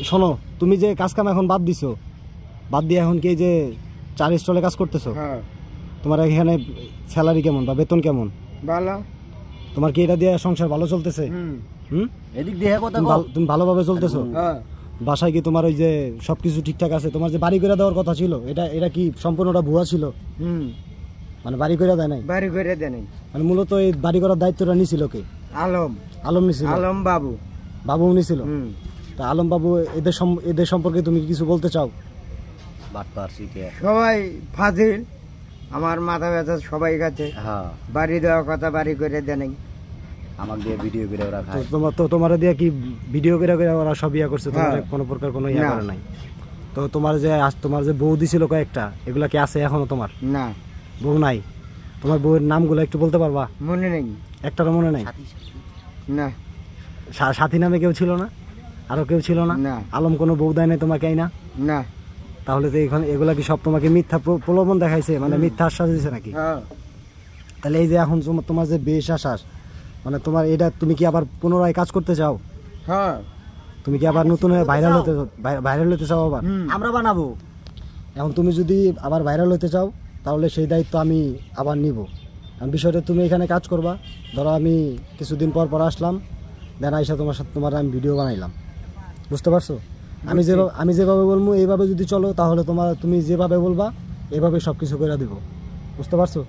শোনো, তুমি যে কাজ কাম এখন বাদ দিছো, বাদ দিয়ে এখন কি যে 4 স্টলে কাজ করতেছো? তোমার এখানে স্যালারি কেমন বা বেতন কেমন? ভালো। তোমার কি এটা দিয়ে সংসার ভালো চলতেছে? এদিক দিয়ে কথা তুমি ভালোভাবে চলতেছো? বাসায় কি তোমার ওই যে সবকিছু ঠিকঠাক আছে? তোমার যে বাড়ি করে দেওয়ার কথা ছিল, এটা কি সম্পূর্ণটা ভুয়া ছিল? মানে বাড়ি করে দেয় নাই? বাড়ি করে দেয় নাই। মানে মূলত এই বাড়ি করার দায়িত্বটা নিছিল কে? আলম নিছিল। আলম বাবু নিছিল। তা আলম বাবু এদের সম্পর্কে তুমি কিছু বলতে চাও? সবাই ফাজিল, আমার মাথা ব্যথা সবাই কাছে। বাড়ি দেওয়ার কথা বাড়ি করে দেয় নাই। আমাকে দিয়ে ভিডিও করে ওরা খায়। তোমার দিয়ে কি ভিডিও করে ওরা সব ইয়া করছে? তোমার কোনো প্রকার কোনো ইয়া করে নাই? তো তোমার যে বউ দিছিল কয়েকটা, এগুলা কি আছে এখনো তোমার? না, বউ নাই। তোমার বউয়ের নামগুলো একটু বলতে পারবা? মনে নেই। একটারও মনে নাই? না। সাথী নামে কেউ ছিল না? আরো কেউ ছিল না? আলম কোনো বউ দেয় নাই তোমাকে? না। তাহলে তো এগুলা কি সব তোমাকে মিথ্যা প্রলোভন দেখাইছে, মানে মিথ্যা আশ্বাস দিছে নাকি? তাহলে এই যে এখন তোমার যে বেশ আশ্বাস, মানে তোমার এটা তুমি কি আবার পুনরায় কাজ করতে চাও? তুমি কি আবার নতুন ভাইরাল হতে চাও? আবার আমরা বানাবো। এখন তুমি যদি আবার ভাইরাল হতে চাও, তাহলে সেই দায়িত্ব আমি আবার নিব। বিষয়টা তুমি এখানে কাজ করবা। ধরো আমি কিছুদিন পর আসলাম, দেন আইসা তোমার আমি ভিডিও বানাইলাম, বুঝতে পারছো? আমি যেভাবে বলবো এইভাবে যদি চলো, তাহলে তুমি যেভাবে বলবা এইভাবে সবকিছু করে দিব, বুঝতে পারছো?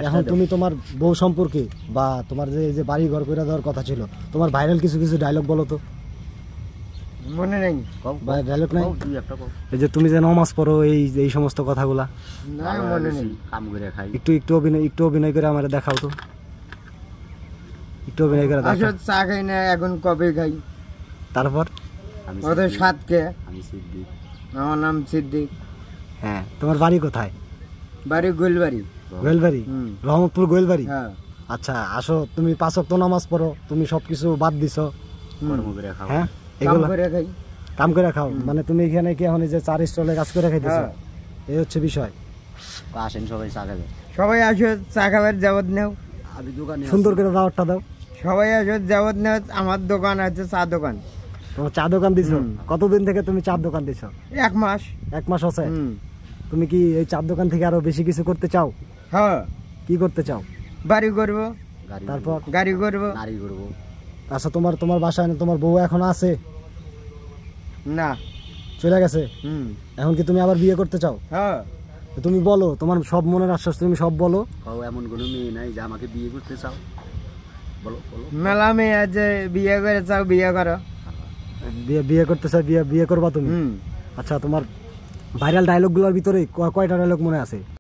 এখন তুমি তোমার বউ সম্পর্কে বা তোমার যে বাড়ি ঘর করে দেওয়ার কথা ছিল, তোমার ভাইরাল কিছু ডায়লগ বলো তো। মনে নেই। ডায়লগ নাই? এই যে তুমি যে নামাজ পড়ো, এই সমস্ত কথাগুলা মনে নেই। একটু অভিনয় করে আমার দেখাও তো। একটু অভিনয় করে দেখাও। চা খাই না এখন, কবে খাই। তারপর আমার নাম সিদ্দিক। হ্যাঁ, তোমার বাড়ি কোথায়? বাড়ি গোয়েলবাড়ি। রহমতপুর গোয়েলবাড়ি। আচ্ছা, আসো, তুমি 5 ওয়াক্ত নামাজ পড়ো, তুমি সবকিছু বাদ দিছো, হ্যাঁ, এগুলো কাম করে খাও। মানে তুমি এখানে কি এখন যে 4 স্টলে কাজ করে খাইতেছো, এই হচ্ছে বিষয়। আসেন সবাই চা খাবে। সবাই আসো, চা খাবার যাবত নেও। সুন্দর করে দাওয়াতটা দাও। সবাই আসো, যাবত নেও। আমার দোকান আছে, চা দোকান। তোমার চা দোকান দিছো? কতদিন থেকে তুমি চার দোকান দিছো? 1 মাস। 1 মাস হচ্ছে। তুমি কি এই চার দোকান থেকে আরো বেশি কিছু করতে চাও? হ্যাঁ। কি করতে চাও? বাড়ি করব, তারপর গাড়ি করব। আচ্ছা, তোমার বাসায় তোমার বউ এখন আছে? না, চলে গেছে। এখন কি তুমি আবার বিয়ে করতে চাও? হ্যাঁ। তুমি বলো, তোমার সব মনের আশ্বাস তুমি সব বলো। এমন কোনো মেয়ে নাই যে আমাকে বিয়ে করতে চাও? বলো। মেলা মেয়ে আছে, বিয়ে করে চাও, বিয়ে করো। বিয়ে করতে চাও, বিয়ে করবা তুমি? আচ্ছা, তোমার ভাইরাল ডায়লগ গুলোর ভিতরে কয়টা ডায়লগ মনে আছে?